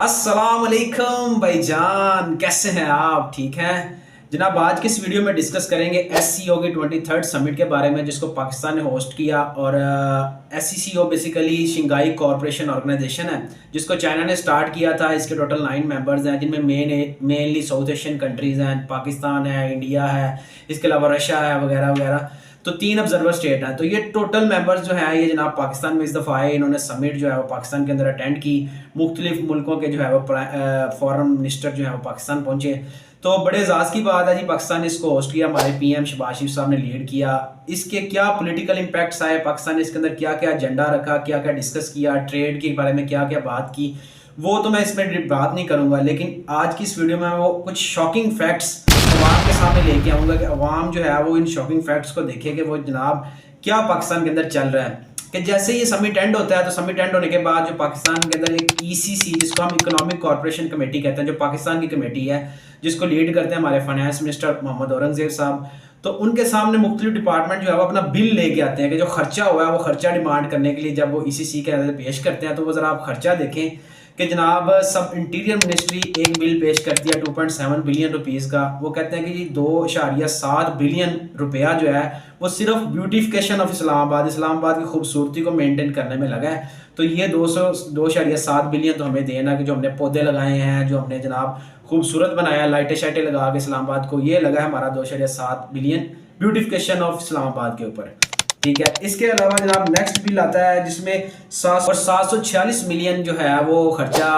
अस्सलाम वालेकुम भाईजान, कैसे हैं आप? ठीक हैं जनाब। आज की इस वीडियो में डिस्कस करेंगे एससीओ की 23rd समिट के बारे में, जिसको पाकिस्तान ने होस्ट किया। और SCO basically Shanghai corporation organisation है, जिसको चाइना ने स्टार्ट किया था। इसके टोटल 9 मेंबर्स हैं, जिनमें मेनली साउथ एशियन कंट्रीज़ हैं, पाकिस्तान है, इंडिया है, इसके अलावा रशिया है वगैरह वगैरह। तो 3 ऑब्जर्वर स्टेट हैं। तो ये टोटल मेंबर्स जो है ये जनाब पाकिस्तान में इस दफ़ा आए। इन्होंने समिट जो है वो पाकिस्तान के अंदर अटेंड की। मुख्तलिफ मुल्कों के जो है वो फॉरेन मिनिस्टर जो है वो पाकिस्तान पहुंचे। तो बड़े एजाज़ की बात है जी, पाकिस्तान ने इसको होस्ट किया। हमारे पीएम शहबाज शरीफ साहब ने लीड किया। इसके क्या पॉलिटिकल इम्पैक्ट्स आए, पाकिस्तान ने इसके अंदर क्या क्या एजेंडा रखा, क्या क्या डिस्कस किया, ट्रेड के बारे में क्या क्या बात की, वो तो मैं इसमें बात नहीं करूँगा। लेकिन आज की इस वीडियो में वो कुछ शॉकिंग फैक्ट्स अवाम के सामने लेके आऊँगा कि अवाम जो है वो इन शॉकिंग फैक्ट्स को देखे कि वो जनाब क्या पाकिस्तान के अंदर चल रहा है। कि जैसे ये समिट एंड होता है तो समिट एंड होने के बाद जो पाकिस्तान के अंदर एक ईसीसी, जिसको हम इकोनॉमिक कॉर्पोरेशन कमेटी कहते हैं, जो पाकिस्तान की कमेटी है, जिसको लीड करते हैं हमारे फाइनेंस मिनिस्टर मोहम्मद औरंगजेब साहब। तो उनके सामने मुख्तलिफ डिपार्टमेंट जो है वो अपना बिल लेके आते हैं कि जो खर्चा हुआ है वो खर्चा डिमांड करने के लिए जब वो ईसीसी के अंदर पेश करते हैं। तो वो ज़रा आप खर्चा देखें कि जनाब सब इंटीरियर मिनिस्ट्री एक बिल पेश करती है 2.7 बिलियन रुपीज़ का। वो कहते हैं कि जी 2.7 बिलियन रुपया जो है वो सिर्फ ब्यूटिफिकेशन ऑफ इस्लामाबाद की खूबसूरती को मेंटेन करने में लगा है। तो ये 2.7 बिलियन तो हमें देना कि जो हमने पौधे लगाए हैं, जो हमने जनाब खूबसूरत बनाया, लाइटें शाइटें लगा के इस्लामाबाद को, ये लगा है हमारा 2.7 बिलियन ब्यूटिफिकेशन ऑफ इस्लामाबाद के ऊपर। ठीक है। इसके अलावा जनाब नेक्स्ट बिल आता है जिसमें 746 मिलियन जो है वो खर्चा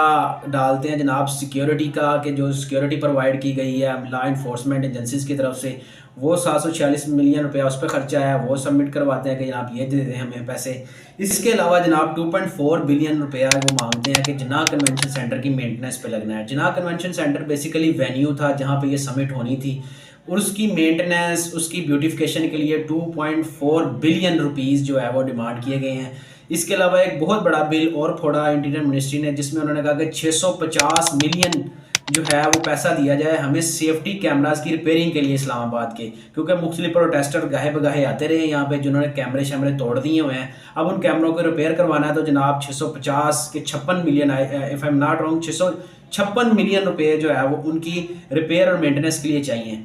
डालते हैं जनाब सिक्योरिटी का, कि जो सिक्योरिटी प्रोवाइड की गई है लॉ इन्फोर्समेंट एजेंसीज की तरफ से, वो 746 मिलियन रुपया उस पर खर्चा है, वो सबमिट करवाते हैं कि जनाब ये दे दें हमें पैसे। इसके अलावा जनाब 2.4 बिलियन रुपया वो मांगते हैं कि जिन्ना कन्वेंशन सेंटर की मेंटेनेंस पे लगना है। जिन्ना कन्वेंशन सेंटर बेसिकली वेन्यू था जहाँ पे ये समिट होनी थी, और उसकी मेंटेनेंस, उसकी ब्यूटिफिकेशन के लिए 2.4 बिलियन रुपीज़ जो है वो डिमांड किए गए हैं। इसके अलावा एक बहुत बड़ा बिल और फोड़ा इंटीरियर मिनिस्ट्री ने, जिसमें उन्होंने कहा कि 650 मिलियन जो है वो पैसा दिया जाए हमें सेफ्टी कैमरास की रिपेयरिंग के लिए इस्लामाबाद के, क्योंकि मुख्तलिफ प्रोटेस्टर गाहे बगाहे आते रहे यहाँ पे, जिन्होंने कैमरे शैमरे तोड़ दिए हुए हैं। अब उन कैमरों को रिपेयर करवाना है तो जनाब 650 के 56 million, if I am not wrong, 656 million रुपये जो है वो उनकी रिपेयर और मेंटेनेंस के लिए चाहिए।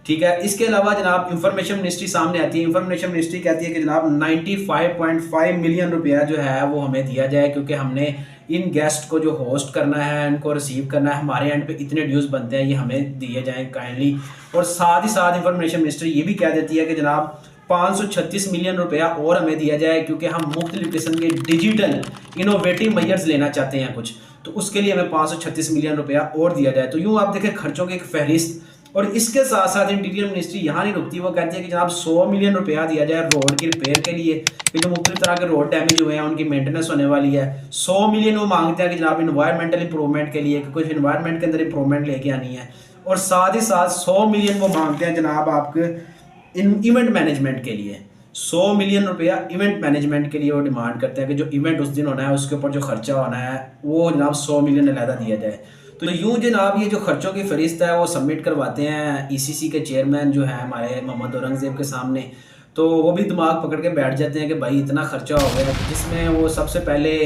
ठीक है। इसके अलावा जनाब इंफॉर्मेशन मिनिस्ट्री सामने आती है। इंफॉर्मेशन मिनिस्ट्री कहती है कि जनाब 95.5 मिलियन रुपया जो है वो हमें दिया जाए, क्योंकि हमने इन गेस्ट को जो होस्ट करना है, इनको रिसीव करना है, हमारे एंड पे इतने ड्यूज बनते हैं, ये हमें दिए जाएं काइंडली। और साथ ही साथ इंफॉर्मेशन मिनिस्ट्री ये भी कह देती है कि जनाब 536 मिलियन रुपया और हमें दिया जाए, क्योंकि हम मुख्तलिफ किस्म के डिजिटल इनोवेटिव मेजर्स लेना चाहते हैं कुछ, तो उसके लिए हमें 536 मिलियन रुपया और दिया जाए। तो यूँ आप देखें खर्चों की एक फहरिस्त। और इसके साथ साथ इंटीरियर मिनिस्ट्री यहाँ नहीं रुकती, वो कहती है कि जनाब 100 मिलियन रुपया दिया जाए रोड की रिपेयर के लिए, कि जो मुख्तलिफ तरह के रोड डैमेज हुए हैं उनकी मेंटेनेंस होने वाली है। 100 मिलियन वो मांगते हैं कि जनाब इन्वायरमेंटल इंप्रूवमेंट के लिए, कि कुछ इन्वायरमेंट के अंदर इंप्रूवमेंट लेके आनी है। और साथ ही साथ 100 मिलियन वो मांगते हैं जनाब आपके इवेंट मैनेजमेंट के लिए। 100 मिलियन रुपया इवेंट मैनेजमेंट के लिए वो डिमांड करते हैं कि जो इवेंट उस दिन होना है उसके ऊपर जो खर्चा होना है वो जनाब 100 मिलियन अलहदा दिया जाए। तो यूँ जनाब ये जो खर्चों की फहरिस्त है वो सबमिट करवाते हैं ईसीसी के चेयरमैन जो है हमारे मोहम्मद औरंगजेब के सामने। तो वो भी दिमाग पकड़ के बैठ जाते हैं कि भाई इतना खर्चा हो गया, जिसमें वो सबसे पहले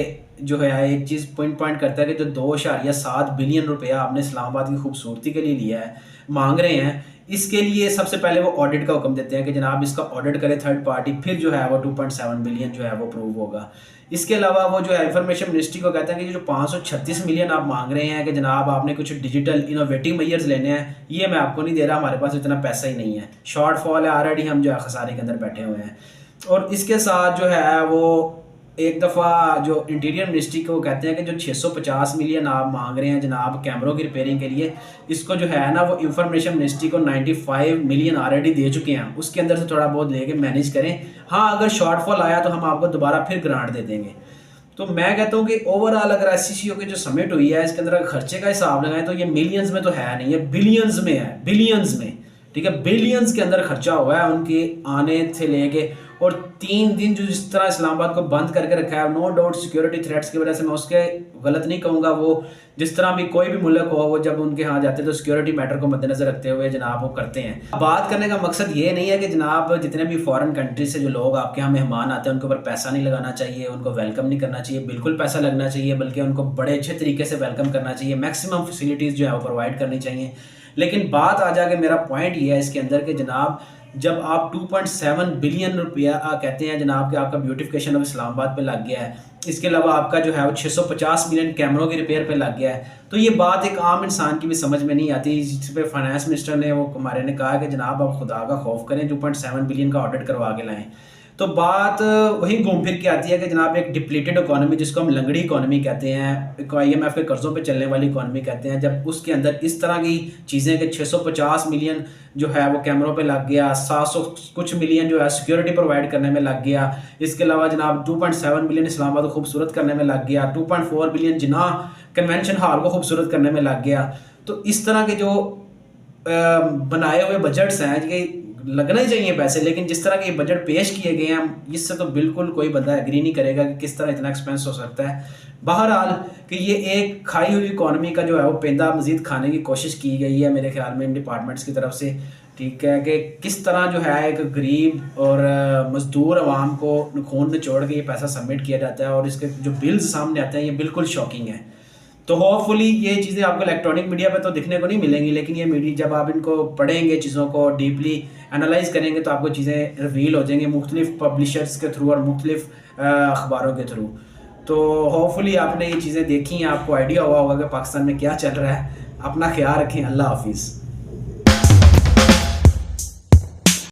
जो है एक चीज़ पॉइंट करता है कि जो 2.7 बिलियन रुपया आपने इस्लामाबाद की खूबसूरती के लिए लिया है, मांग रहे हैं, इसके लिए सबसे पहले वो ऑडिट का हुक्म देते हैं कि जनाब इसका ऑडिट करे थर्ड पार्टी, फिर जो है वो 2.7 बिलियन जो है वो प्रूव होगा। इसके अलावा वो जो है इंफॉर्मेशन मिनिस्ट्री को कहते हैं कि जो 536 मिलियन आप मांग रहे हैं कि जनाब आपने कुछ डिजिटल इनोवेटिव मेजर्स लेने हैं, ये मैं आपको नहीं दे रहा, हमारे पास इतना पैसा ही नहीं है, शॉर्टफॉल है, ऑलरेडी हम जो है खसारे के अंदर बैठे हुए हैं। और इसके साथ जो है वो एक दफ़ा जो इंटीरियर मिनिस्ट्री को कहते हैं कि जो 650 मिलियन आप मांग रहे हैं जनाब कैमरों की रिपेयरिंग के लिए, इसको जो है ना वो इंफॉर्मेशन मिनिस्ट्री को 95 मिलियन ऑलरेडी दे चुके हैं, उसके अंदर से थोड़ा बहुत लेके मैनेज करें। हाँ, अगर शॉर्टफॉल आया तो हम आपको दोबारा फिर ग्रांट दे देंगे। तो मैं कहता हूँ कि ओवरऑल अगर एससीओ की जो समिट हुई है इसके अंदर खर्चे का हिसाब लगाएं तो ये मिलियंस में तो है नहीं, है बिलियंस में है, बिलियंस में। ठीक है, बिलियंस के अंदर खर्चा हुआ है उनके आने से लेके और 3 दिन जो जिस तरह इस्लामाबाद को बंद करके रखा है, नो डाउट सिक्योरिटी थ्रेट्स की वजह से, मैं उसके गलत नहीं कहूँगा, वो जिस तरह भी कोई भी मुल्क हो वो जब उनके यहाँ जाते हैं तो सिक्योरिटी मैटर को मद्देनजर रखते हुए जनाब वो करते हैं। बात करने का मकसद ये नहीं है कि जनाब जितने भी फॉरेन कंट्री से जो लोग आपके यहाँ मेहमान आते हैं उनके ऊपर पैसा नहीं लगाना चाहिए, उनको वेलकम नहीं करना चाहिए, बिल्कुल पैसा लगना चाहिए, बल्कि उनको बड़े अच्छे तरीके से वेलकम करना चाहिए, मैक्सिमम फैसिलिटीज़ जो है वो प्रोवाइड करनी चाहिए। लेकिन बात आ जाके मेरा पॉइंट ये है इसके अंदर कि जनाब जब आप 2.7 बिलियन रुपया कहते हैं जनाब कि आपका ब्यूटिफिकेशन ऑफ इस्लामाबाद पे लग गया है, इसके अलावा आपका जो है वो 650 मिलियन कैमरों की रिपेयर पे लग गया है, तो ये बात एक आम इंसान की भी समझ में नहीं आती। जिस पे फाइनेंस मिनिस्टर ने वो हमारे ने कहा कि जनाब आप खुदा का खौफ करें, 2.7 बिलियन का ऑडिट करवा के लाएं, तो बात वही घूम फिर के आती है कि जनाब एक डिप्लीटेड इकोनॉमी जिसको हम लंगड़ी इकोनॉमी कहते हैं, IMF के कर्ज़ों पे चलने वाली इकोनॉमी कहते हैं, जब उसके अंदर इस तरह की चीज़ें कि 650 मिलियन जो है वो कैमरों पे लग गया, 700 कुछ मिलियन जो है सिक्योरिटी प्रोवाइड करने में लग गया, इसके अलावा जनाब 2.7 बिलियन इस्लामाबाद को खूबसूरत करने में लग गया, 2.4 बिलियन जिन्ना कन्वेंशन हॉल को खूबसूरत करने में लग गया। तो इस तरह के जो बनाए हुए बजट्स हैं कि लगना ही चाहिए पैसे, लेकिन जिस तरह के बजट पेश किए गए हैं इससे तो बिल्कुल कोई बंदा एग्री नहीं करेगा कि किस तरह इतना एक्सपेंस हो सकता है। बहरहाल कि ये एक खाई हुई इकॉनमी का जो है वो पेंदा मजीद खाने की कोशिश की गई है मेरे ख्याल में इन डिपार्टमेंट्स की तरफ से, ठीक है, कि किस तरह जो है एक गरीब और मजदूर अवाम को खून निचोड़ के ये पैसा सबमिट किया जाता है और इसके जो बिल्स सामने आते हैं ये बिल्कुल शॉकिंग है। तो होपफुली ये चीज़ें आपको इलेक्ट्रॉनिक मीडिया पे तो दिखने को नहीं मिलेंगी, लेकिन ये मीडिया जब आप इनको पढ़ेंगे, चीज़ों को डीपली एनालाइज करेंगे तो आपको चीज़ें रिवील हो जाएंगी मुख्तलिफ पब्लिशर्स के थ्रू और मुख्तलिफ अखबारों के थ्रू। तो होपफुली आपने ये चीज़ें देखी हैं, आपको आइडिया हुआ होगा कि पाकिस्तान में क्या चल रहा है। अपना ख्याल रखें, अल्लाह हाफिज़।